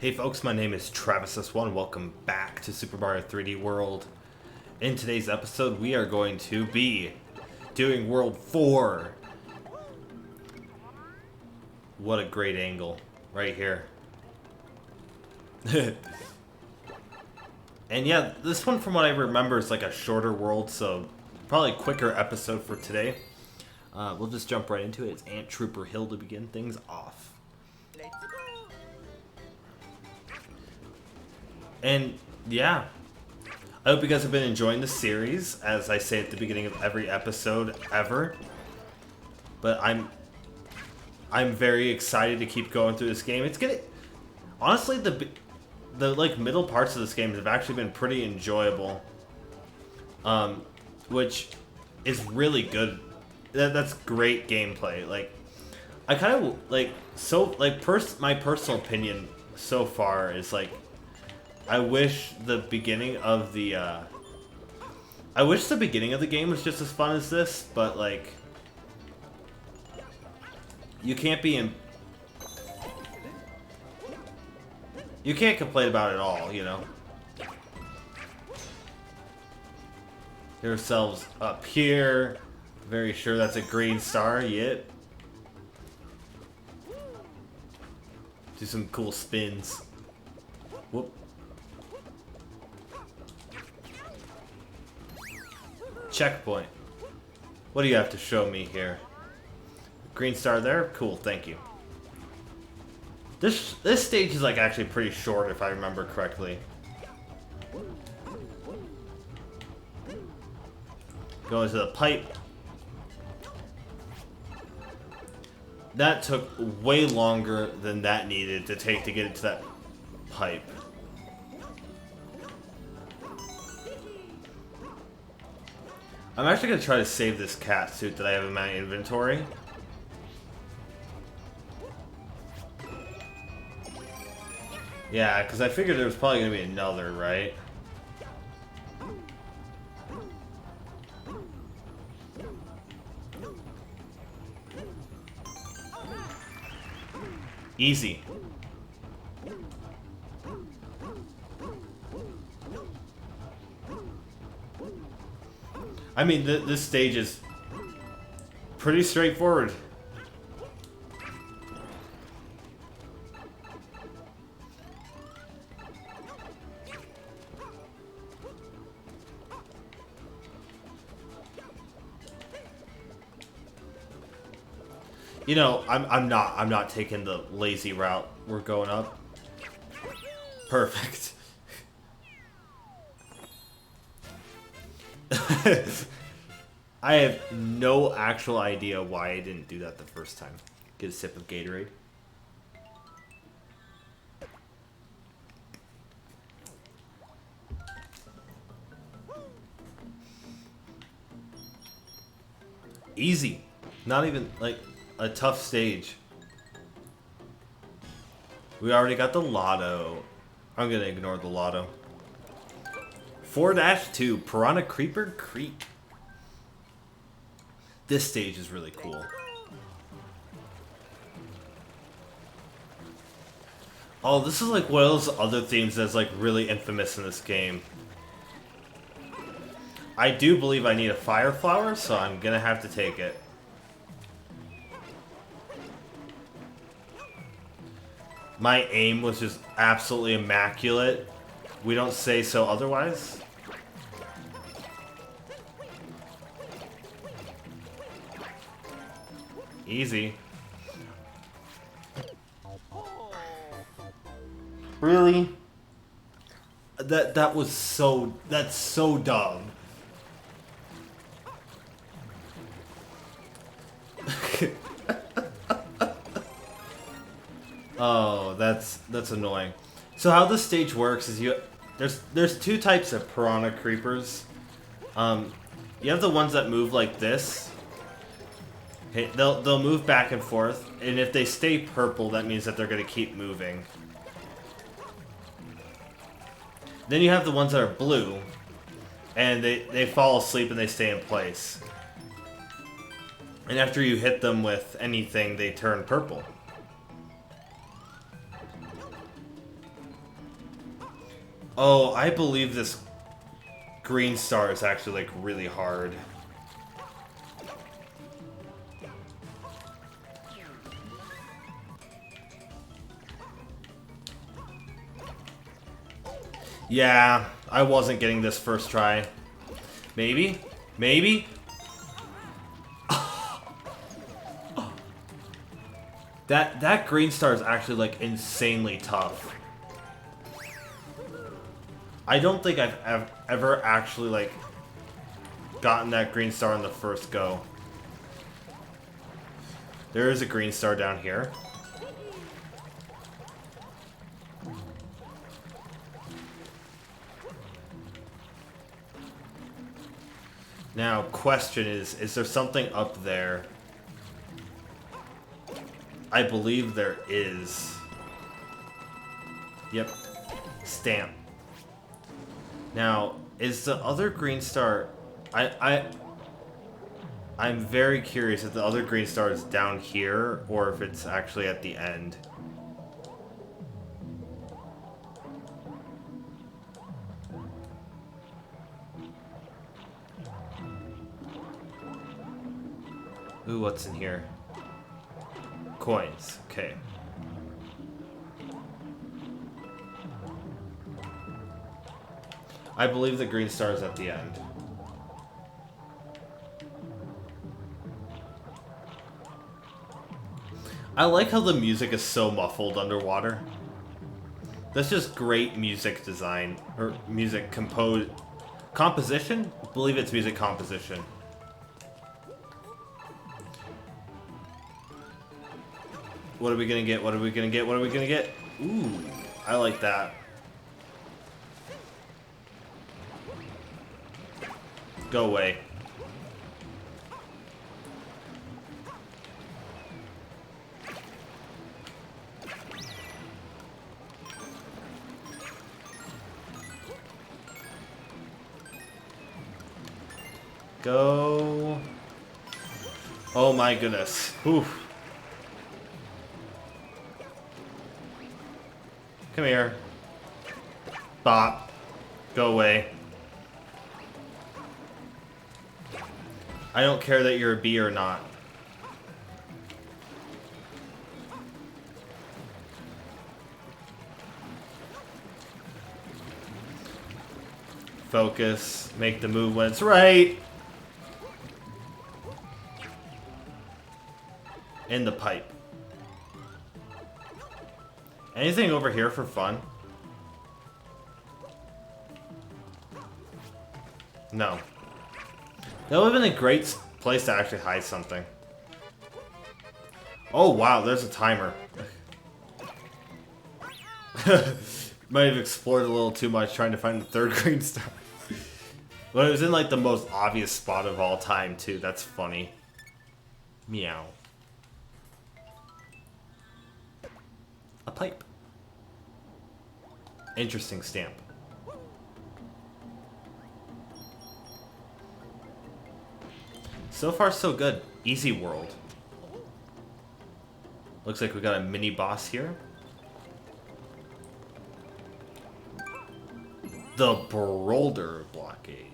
Hey folks, my name is Travis S1. Welcome back to Super Mario 3D World. In today's episode, we are going to be doing World 4. What a great angle right here. And yeah, this one from what I remember is like a shorter world, so probably a quicker episode for today. We'll just jump right into it. It's Ant Trooper Hill to begin things off. And yeah, I hope you guys have been enjoying the series, as I say at the beginning of every episode ever. But I'm very excited to keep going through this game. It's gonna honestly the like middle parts of this game have actually been pretty enjoyable, which is really good. That's great gameplay. Like I kind of like my personal opinion so far is like. I wish the beginning of the game was just as fun as this, but like you can't complain about it all, you know. Get ourselves up here. Very sure that's a green star, yep. Do some cool spins. Whoop. Checkpoint. What do you have to show me here? Green star there? Cool, thank you. This stage is like actually pretty short if I remember correctly. Go into the pipe. That took way longer than that needed to take to get into that pipe. I'm actually going to try to save this cat suit that I have in my inventory. Yeah, because I figured there was probably going to be another, right? Easy. I mean, this stage is pretty straightforward. You know, I'm not taking the lazy route. We're going up. Perfect. I have no actual idea why I didn't do that the first time. Get a sip of Gatorade. Easy. Not even like a tough stage. We already got the lotto. I'm gonna ignore the lotto. 4-2, Piranha Creeper Creek. This stage is really cool. Oh, this is like one of those other themes that's like really infamous in this game. I do believe I need a fire flower, so I'm gonna have to take it. My aim was just absolutely immaculate. We don't say so otherwise. Easy. Really? That's so dumb. Oh, that's annoying. So how this stage works is there's two types of piranha creepers. You have the ones that move like this. Okay, they'll move back and forth, and if they stay purple, that means that they're gonna keep moving. Then you have the ones that are blue, and they fall asleep and they stay in place. And after you hit them with anything, they turn purple. Oh, I believe this green star is actually, like, really hard. Yeah, I wasn't getting this first try. Maybe? Maybe? That green star is actually, like, insanely tough. I don't think I've ever actually, like, gotten that green star on the first go. There is a green star down here. Now, question is there something up there? I believe there is. Yep. Stamp. Now, is the other green star... I'm very curious if the other green star is down here or if it's actually at the end. Ooh, what's in here? Coins. Okay. I believe the green star is at the end. I like how the music is so muffled underwater. That's just great music design. Or music composition? I believe it's music composition. What are we gonna get? What are we gonna get? What are we gonna get? Ooh, I like that. Go away. Go. Oh my goodness. Oof. Come here. Bop. Go away. I don't care that you're a bee or not. Focus. Make the move when it's right. In the pipe. Anything over here for fun? No. That would have been a great place to actually hide something. Oh wow, there's a timer. Might have explored a little too much trying to find the third green star. But it was in like the most obvious spot of all time too. That's funny. Meow. A pipe. Interesting stamp. So far, so good. Easy world. Looks like we got a mini boss here. The Boulder Blockade.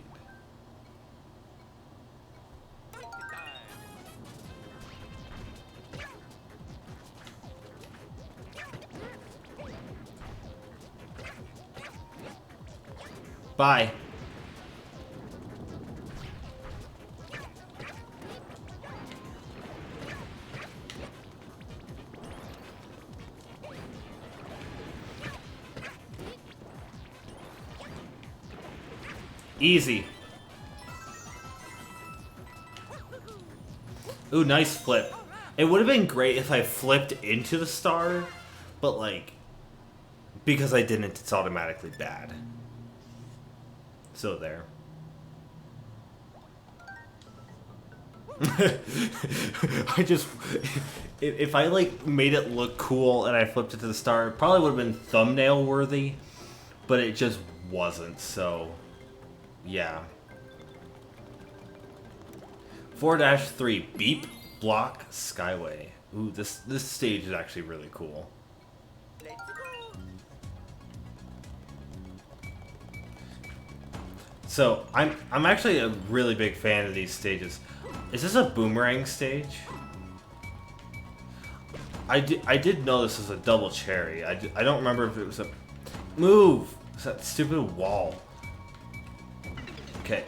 Bye. Easy. Ooh, nice flip. It would have been great if I flipped into the star, but like, because I didn't, it's automatically bad. So there. I just, if I like made it look cool and I flipped it to the star, it probably would have been thumbnail worthy, but it just wasn't, so yeah. 4-3, Beep Block Skyway. Ooh, this stage is actually really cool. So I'm actually a really big fan of these stages. Is this a boomerang stage? I did know this was a double cherry. I don't remember if it was a move. It's that stupid wall. Okay.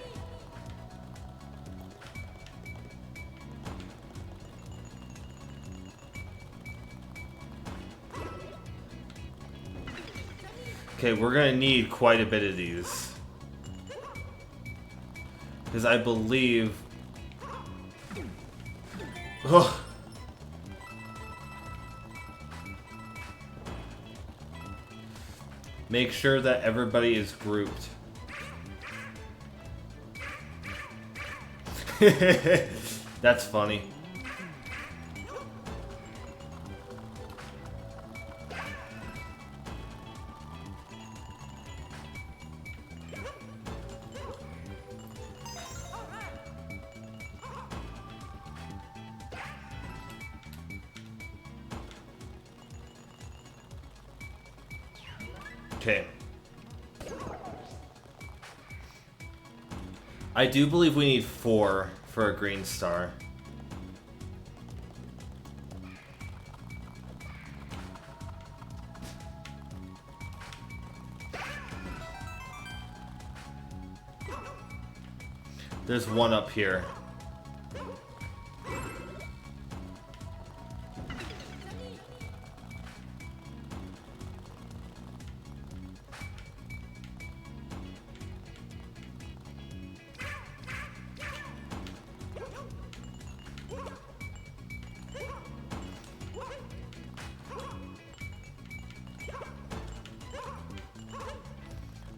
Okay, we're gonna need quite a bit of these. Because I believe... Ugh. Make sure that everybody is grouped. That's funny. Okay. I do believe we need 4 for a green star. There's one up here.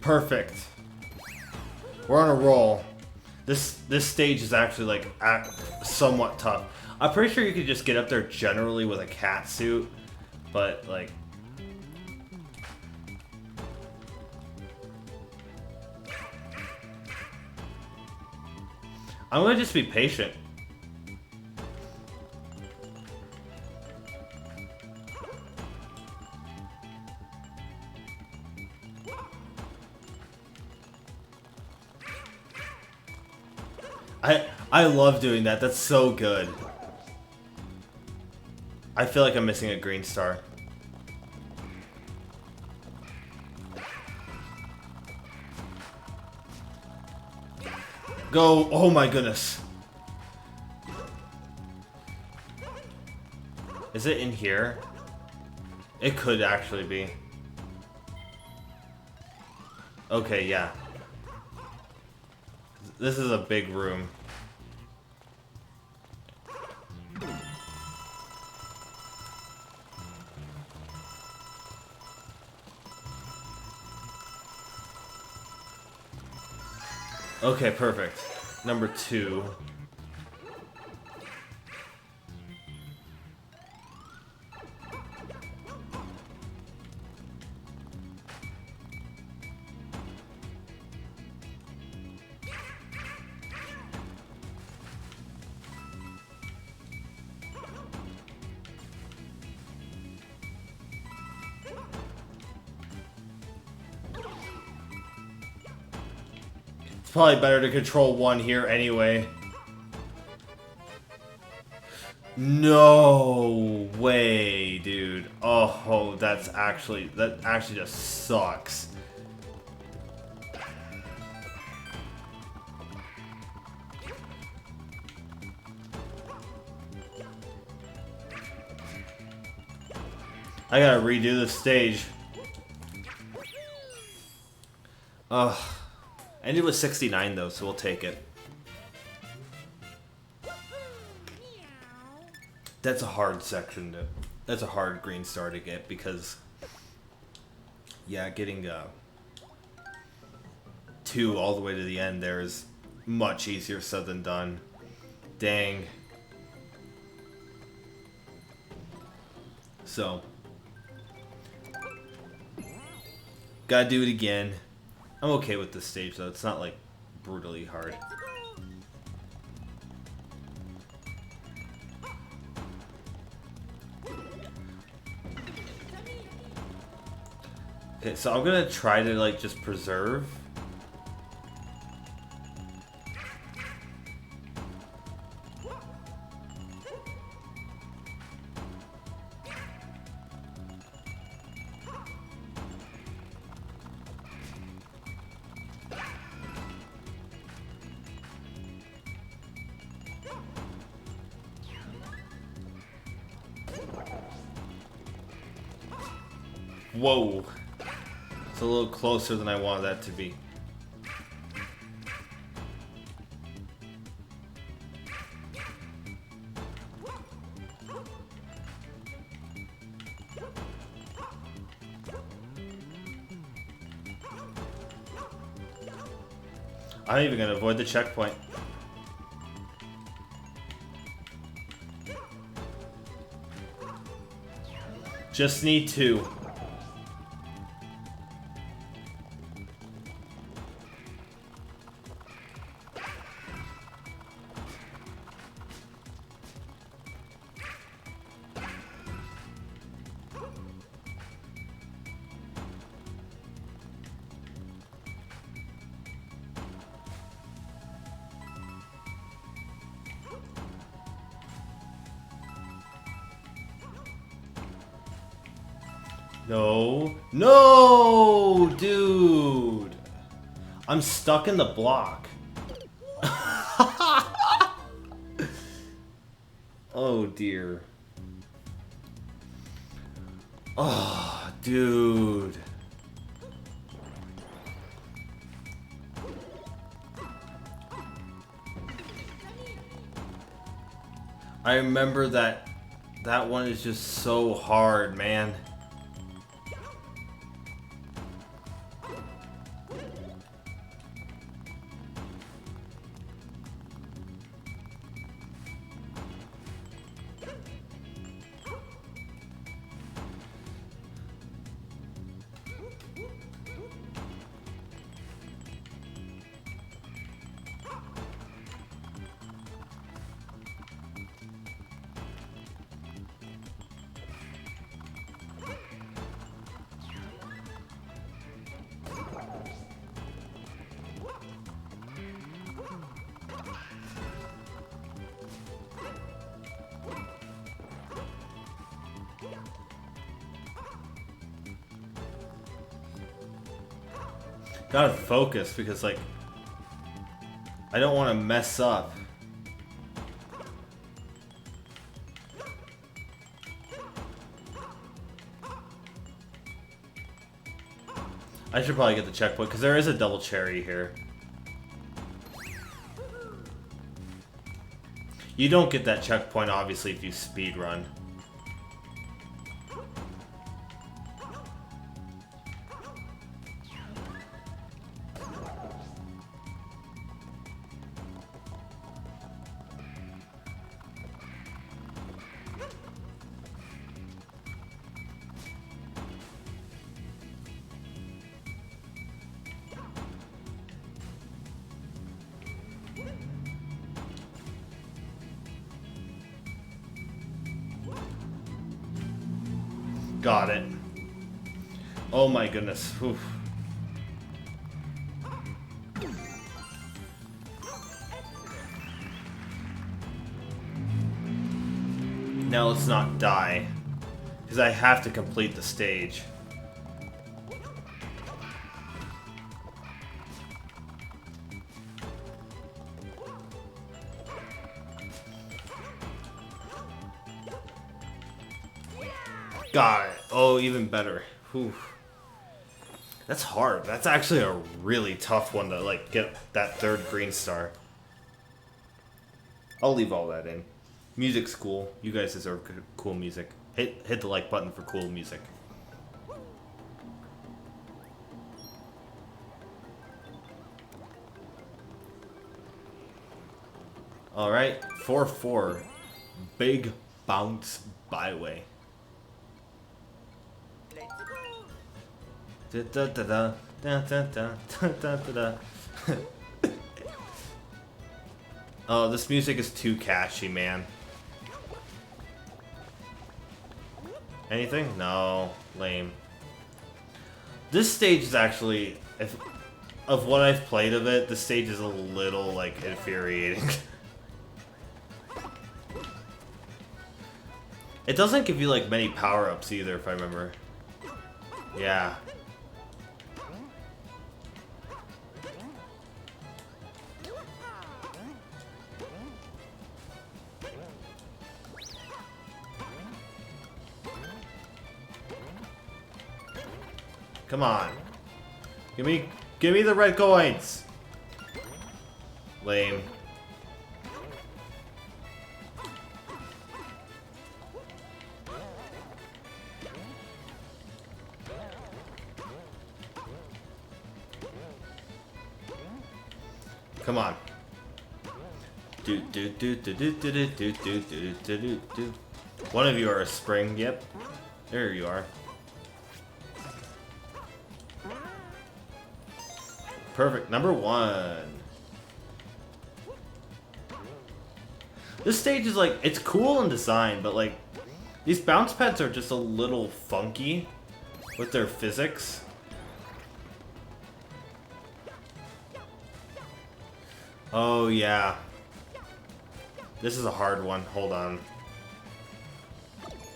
Perfect. We're on a roll. This stage is actually like somewhat tough. I'm pretty sure you could just get up there generally with a cat suit, but like I'm gonna just be patient. I love doing that. That's so good. I feel like I'm missing a green star. Go. Oh my goodness. Is it in here? It could actually be. Okay, yeah. This is a big room. Okay, perfect. Number 2. It's probably better to control 1 here anyway. No way, dude. Oh, that actually just sucks. I gotta redo the stage. Ugh. Ended with 69 though, so we'll take it. That's a hard section to... That's a hard green star to get because... Yeah, getting 2 all the way to the end there is much easier said than done. Dang. So... Gotta do it again. I'm okay with this stage though, it's not like brutally hard. Okay, so I'm gonna try to like just preserve. Whoa. It's a little closer than I wanted that to be. I'm even gonna avoid the checkpoint. Just need two. No. No, dude. I'm stuck in the block. Oh, dear. Oh, dude. I remember that one is just so hard, man. Gotta focus because, like, I don't want to mess up. I should probably get the checkpoint because there is a double cherry here. You don't get that checkpoint, obviously, if you speed run. Got it. Oh my goodness. Oof. Now let's not die. Because I have to complete the stage. Got it. Oh, even better. Whew. That's hard. That's actually a really tough one to, like, get that third green star. I'll leave all that in. Music's cool. You guys deserve cool music. Hit the like button for cool music. Alright, 4-4. Big Bounce Byway. Da da da da da da da da da da. Oh, this music is too catchy, man. Anything? No. Lame. This stage is actually, of what I've played of it, the stage is a little, like, infuriating. It doesn't give you, like, many power-ups either, if I remember. Yeah. Come on. Give me the red coins. Lame. Come on. Do do do do do do do do do do do do. One of you are a spring. Yep. There you are. Perfect. Number 1. This stage is like, it's cool in design, but like, these bounce pads are just a little funky with their physics. Oh yeah. This is a hard one. Hold on.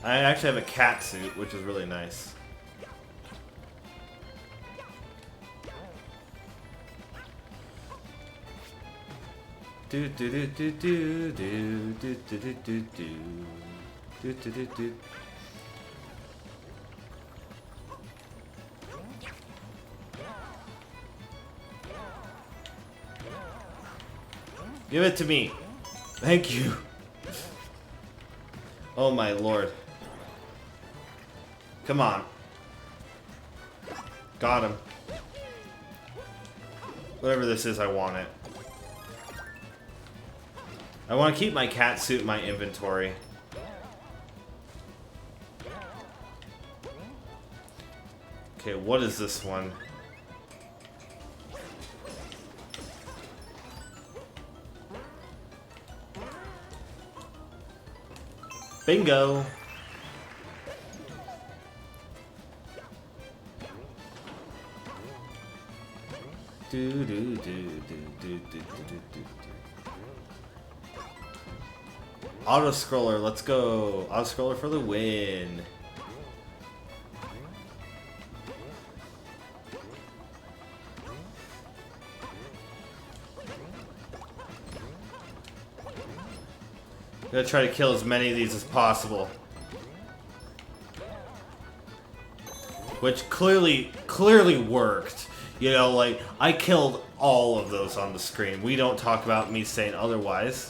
I actually have a cat suit, which is really nice. Do do do do do do do do do do do do do do. Give it to me. Thank you. Oh my lord. Come on. Got him. Whatever this is, I want it. I want to keep my cat suit in my inventory. Okay, what is this one? Bingo! Do do do do do do do do. Auto scroller, let's go! Auto scroller for the win. I'm gonna try to kill as many of these as possible. Which clearly worked. You know, like, I killed all of those on the screen. We don't talk about me saying otherwise.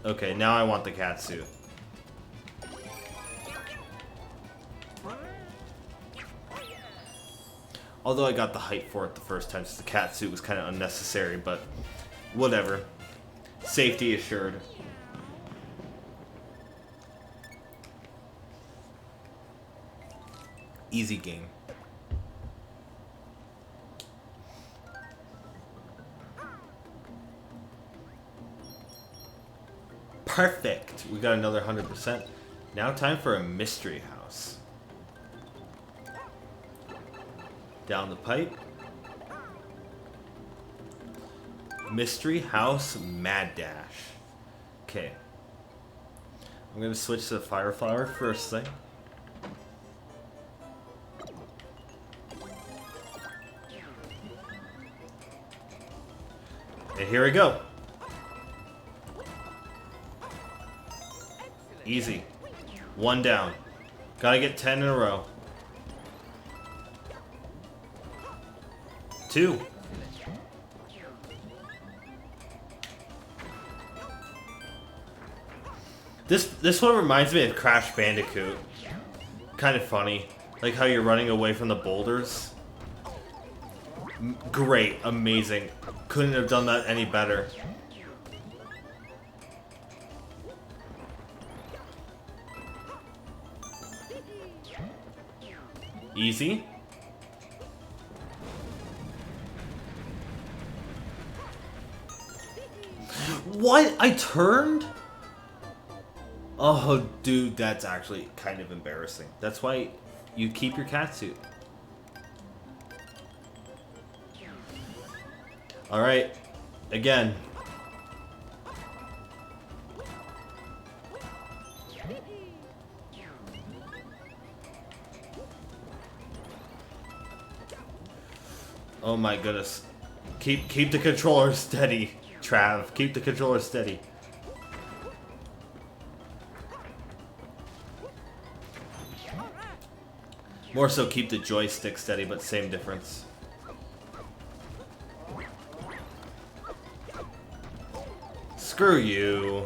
Okay, now I want the cat suit. Although I got the height for it the first time, so the cat suit was kind of unnecessary, but whatever. Safety assured. Easy game. Perfect! We got another 100%. Now time for a mystery house. Down the pipe. Mystery House Mad Dash. Okay. I'm gonna switch to the Fire Flower first thing. And here we go. Easy. One down. Gotta get 10 in a row. 2. This one reminds me of Crash Bandicoot. Kind of funny. Like how you're running away from the boulders. Great. Amazing. Couldn't have done that any better. Easy. What? I turned? Oh, dude, that's actually kind of embarrassing. That's why you keep your cat suit. Alright. Again. Oh my goodness. Keep the controller steady, Trav. Keep the controller steady. More so keep the joystick steady, but same difference. Screw you.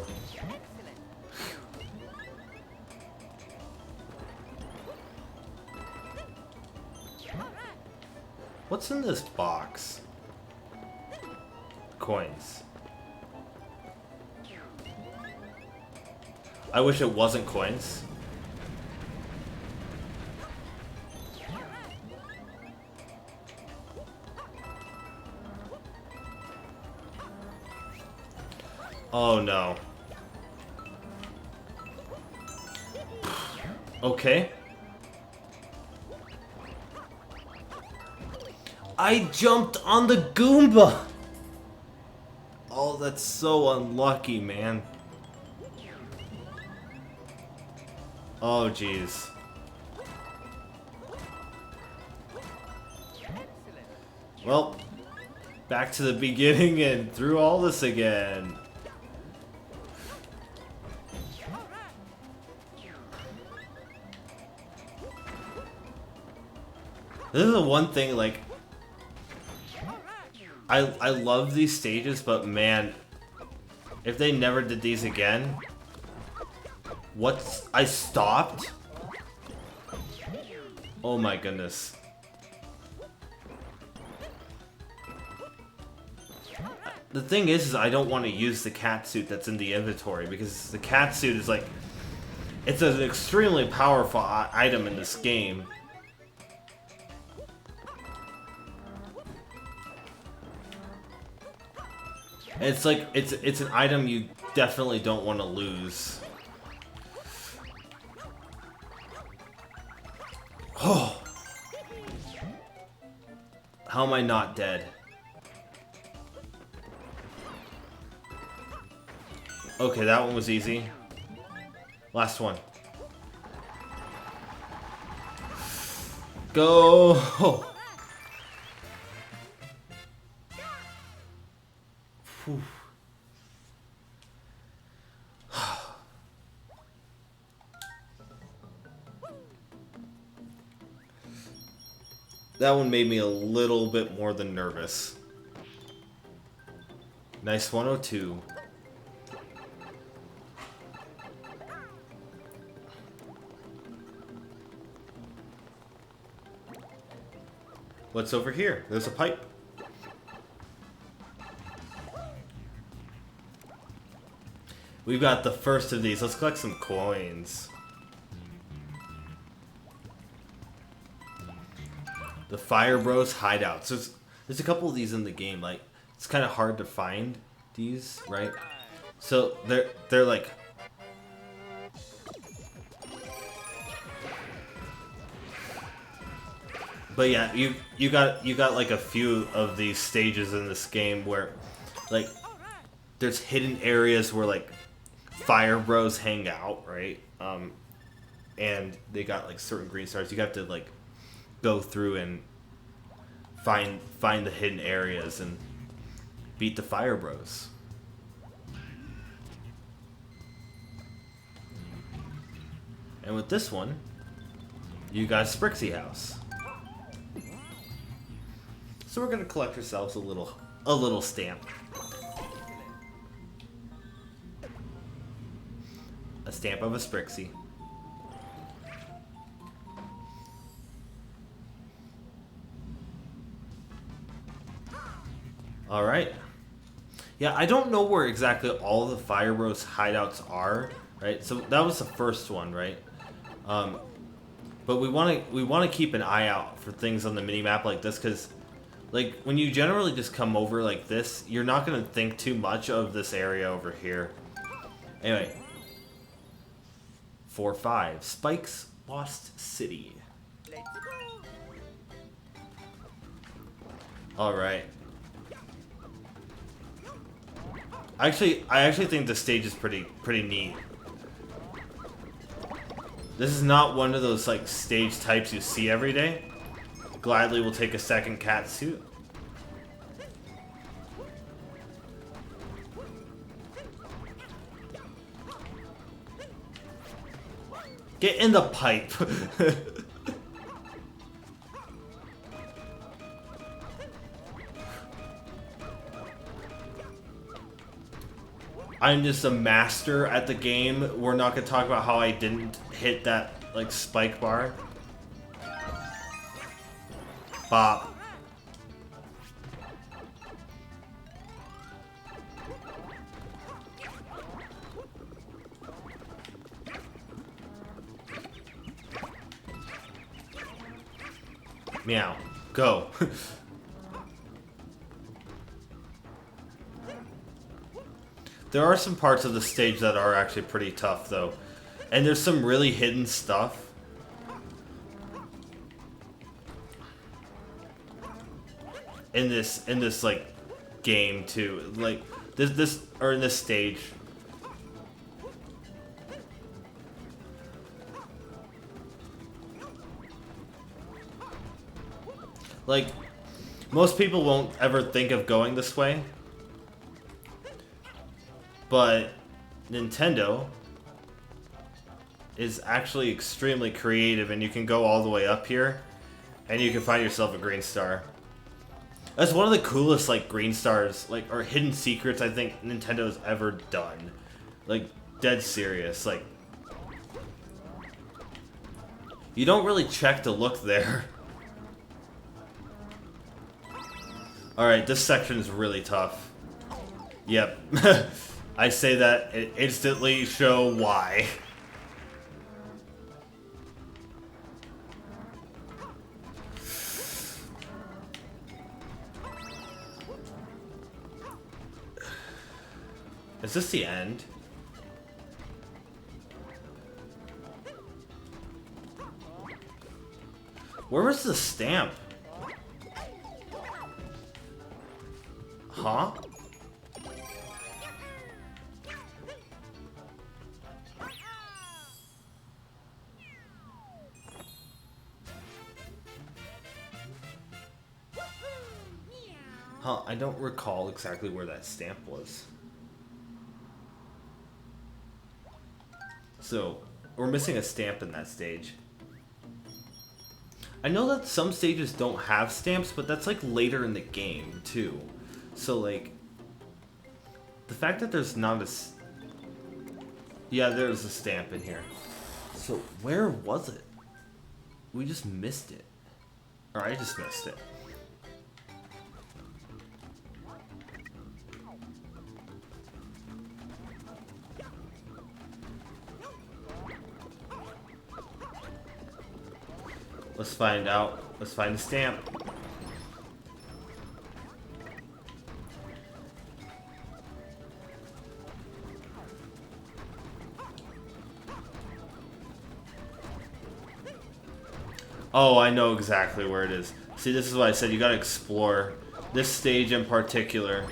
What's in this box? Coins. I wish it wasn't coins. Oh no. Okay. I jumped on the Goomba! Oh, that's so unlucky, man. Oh, jeez. Well, back to the beginning and through all this again. This is the one thing, like, I love these stages, but man, if they never did these again, I stopped? Oh my goodness. The thing is I don't want to use the cat suit that's in the inventory, because the cat suit is like, it's an extremely powerful item in this game. It's like, it's an item you definitely don't want to lose. Oh. How am I not dead? Okay, that one was easy. Last one. Go! Whew. That one made me a little bit more than nervous. Nice 102. What's over here? There's a pipe. We've got the first of these. Let's collect some coins. The Fire Bros hideouts. There's a couple of these in the game. Like, it's kind of hard to find these, right? So they're like, but yeah, you got like a few of these stages in this game where, like, there's hidden areas where like Fire Bros hang out, right? And they got like certain green stars. You have to like go through and find the hidden areas and beat the Fire Bros. And with this one, you got Sprixie House. So we're gonna collect ourselves a little stamp. A stamp of a Sprixie. Alright. Yeah, I don't know where exactly all the Fire Bros hideouts are, right? So that was the first one, right? But we want to keep an eye out for things on the minimap like this, because like when you generally just come over like this, you're not going to think too much of this area over here. Anyway. 4-5. Spike's Lost City. Alright. I actually think the stage is pretty neat. This is not one of those like stage types you see every day. Gladly will take a second cat suit. Get in the pipe. I'm just a master at the game. We're not gonna talk about how I didn't hit that, like, spike bar. Bop. Meow. Go. There are some parts of the stage that are actually pretty tough, though. And there's some really hidden stuff. In this like game too. Like this or in this stage. Like, most people won't ever think of going this way. But Nintendo is actually extremely creative, and you can go all the way up here, and you can find yourself a green star. That's one of the coolest, like, green stars, like, or hidden secrets I think Nintendo's ever done. Like, dead serious. Like, you don't really check to look there. Alright, this section is really tough. Yep. I say that and instantly show why. Is this the end? Where was the stamp? Huh? Huh, I don't recall exactly where that stamp was. So, we're missing a stamp in that stage. I know that some stages don't have stamps, but that's like later in the game, too. So, like, the fact that there's not a... Yeah, there's a stamp in here. So, where was it? We just missed it. Or I just missed it. Let's find out. Let's find the stamp. Oh, I know exactly where it is. See, this is why I said you gotta explore this stage in particular.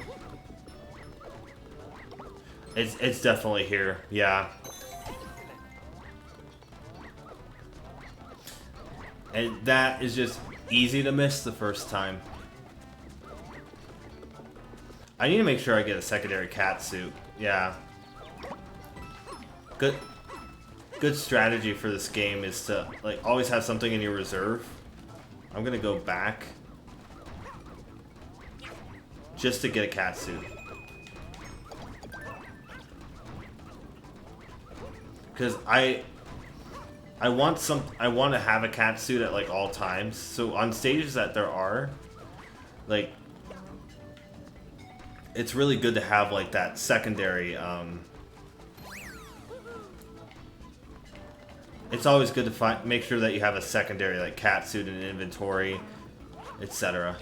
It's definitely here. Yeah. And that is just easy to miss the first time. I need to make sure I get a secondary cat suit. Yeah. Good strategy for this game is to, like, always have something in your reserve. I'm gonna go back just to get a cat suit. Because I want to have a cat suit at, like, all times. So on stages that there are, like, it's really good to have, like, that secondary, it's always good to make sure that you have a secondary, like, cat suit in inventory, etc.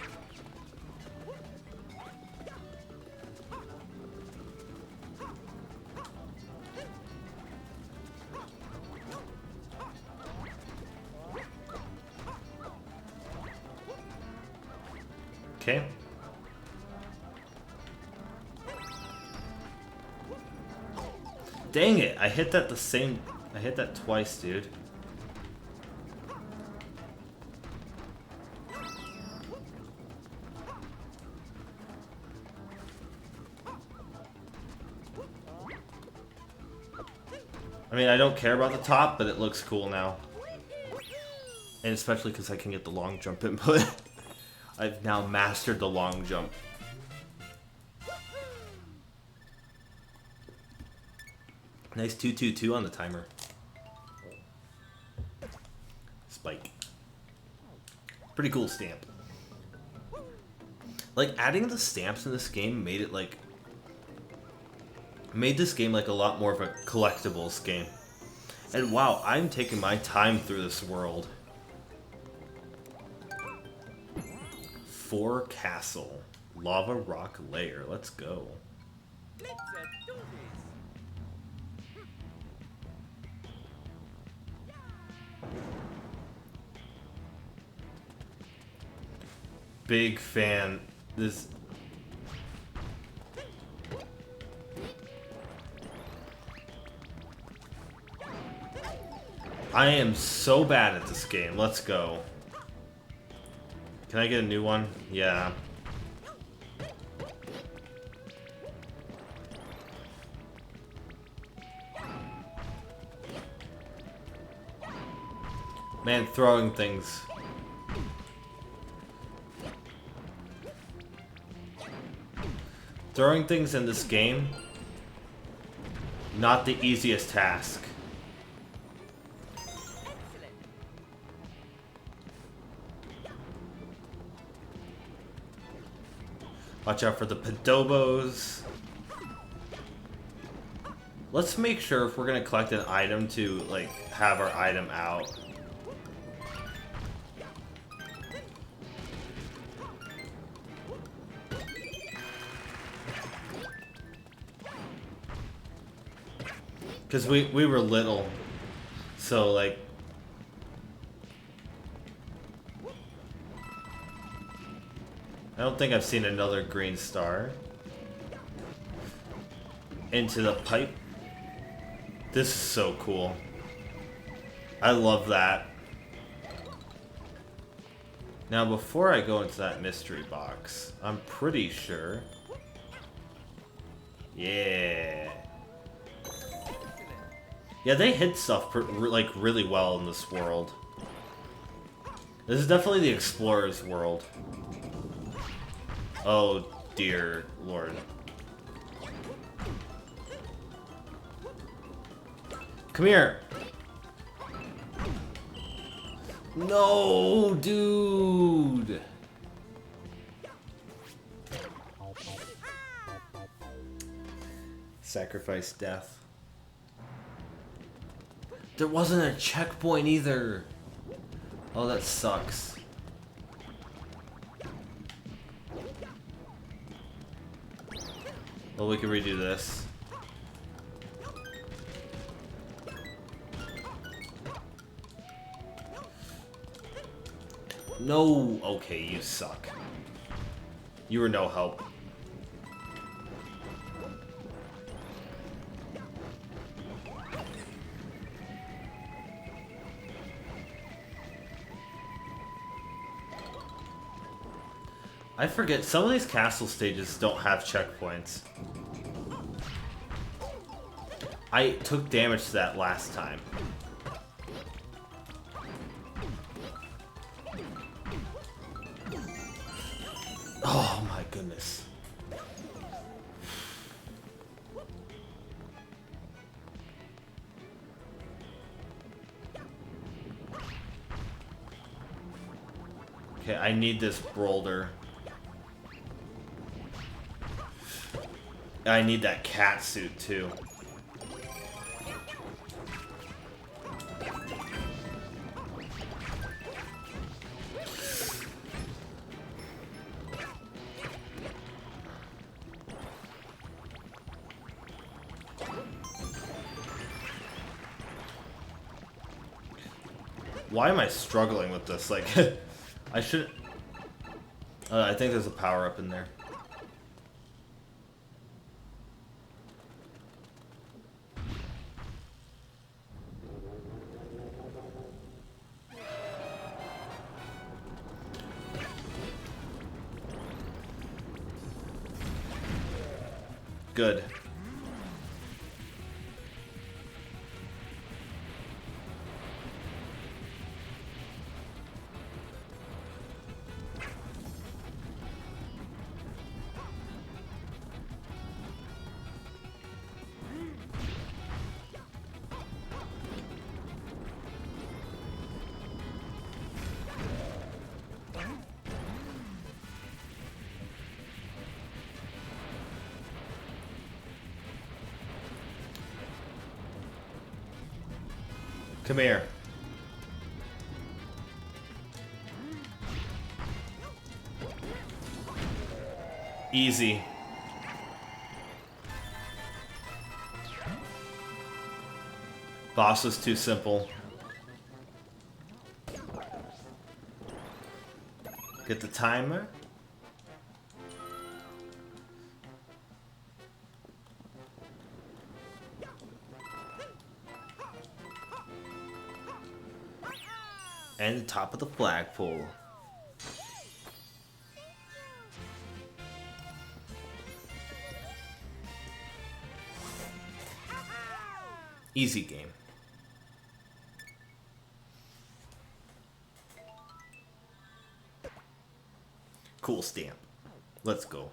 Okay. Dang it, I hit that twice, dude. I mean, I don't care about the top, but it looks cool now. And especially because I can get the long jump input. I've now mastered the long jump. Nice 222 on the timer. Spike. Pretty cool stamp. Like, adding the stamps in this game made it like... made this game like a lot more of a collectibles game. And wow, I'm taking my time through this world. 4 Castle. Lava Rock Lair. Let's go. Let's do this. Big fan. This... I am so bad at this game. Let's go. Can I get a new one? Yeah. Man, throwing things. Throwing things in this game, not the easiest task. Watch out for the Padobos. Let's make sure if we're gonna collect an item to like have our item out. Because we were little, so like... I don't think I've seen another green star. Into the pipe. This is so cool. I love that. Now before I go into that mystery box, I'm pretty sure... Yeah. Yeah, they hid stuff like really well in this world. This is definitely the explorer's world. Oh dear lord. Come here. No, dude. Sacrifice death. There wasn't a checkpoint either. Oh, that sucks. Well, we can redo this. No! Okay, you suck. You were no help. I forget, some of these castle stages don't have checkpoints. I took damage to that last time. Oh my goodness. Okay, I need this boulder. I need that cat suit too. Why am I struggling with this? Like, I should... I think there's a power-up in there. Good. Come here. Easy. Boss was too simple. Get the timer. And the top of the flagpole. Easy game. Cool stamp. Let's go.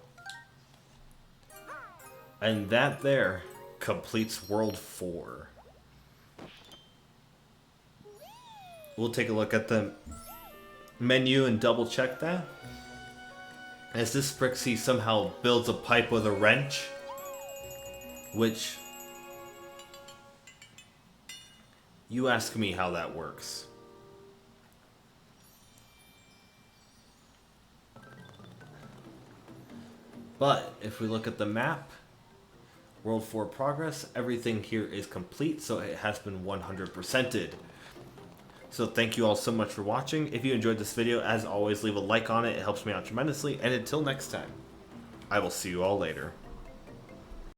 And that there completes World 4. We'll take a look at the menu and double check that. As this Sprixie somehow builds a pipe with a wrench, which you ask me how that works. But if we look at the map, World 4 progress, everything here is complete, so it has been 100%ed. So thank you all so much for watching. If you enjoyed this video, as always, leave a like on it. It helps me out tremendously. And until next time, I will see you all later.